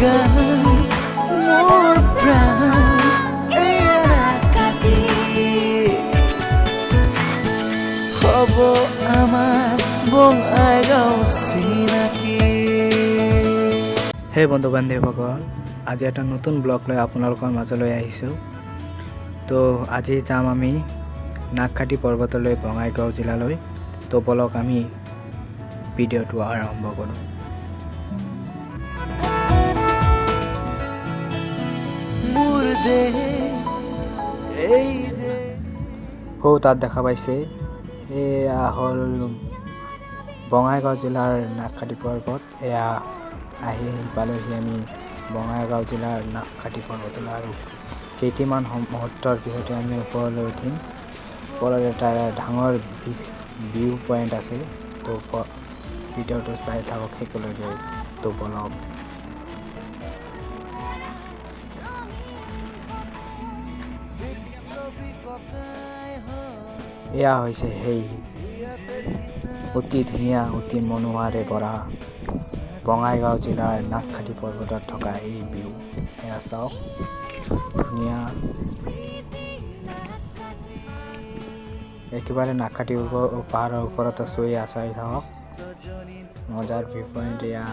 গান মোৰ প্ৰাণ এৰা কাটি হ'ব আমাৰ বঙাইগাঁও চিনাকি। হে বন্ধু বান্ধৱীসকল, আজি এটা নতুন ব্লগ লৈ আপোনালোকৰ মাজলৈ আহিছোঁ। তো আজি যাম আমি নাগখাটি পৰ্বতলৈ, বঙাইগাঁও জিলালৈ। তো বলক আমি ভিডিঅ'টো আৰম্ভ কৰোঁ। তাত দেখা পাইছে, এয়া হ'ল বঙাইগাঁও জিলাৰ নাগখাটি পৰ্বত। এয়া আহি পালোহি আমি বঙাইগাঁও জিলাৰ নাগখাটি পৰ্বতলৈ, আৰু কেইটিমান মুহূৰ্তৰ পিছতে আমি ওপৰলৈ উঠিম। ওপৰত এটা ডাঙৰ ভিউ পইণ্ট আছে। তো ভিডিঅ'টো চাই থাকক শেষলৈকে। তো বলক। এয়া হৈছে সেই অতি ধুনীয়া, অতি মনোহাৰে ভৰা বঙাইগাঁও জিলাৰ নাগখাটি পৰ্বতত থকা এই ভিউ। এয়া চাওক, ধুনীয়া। একেবাৰে নাগখাটি পাহাৰৰ ওপৰত আছোঁ। এয়া চাই থাকক, মজাৰ ভিউ পইণ্ট। এয়া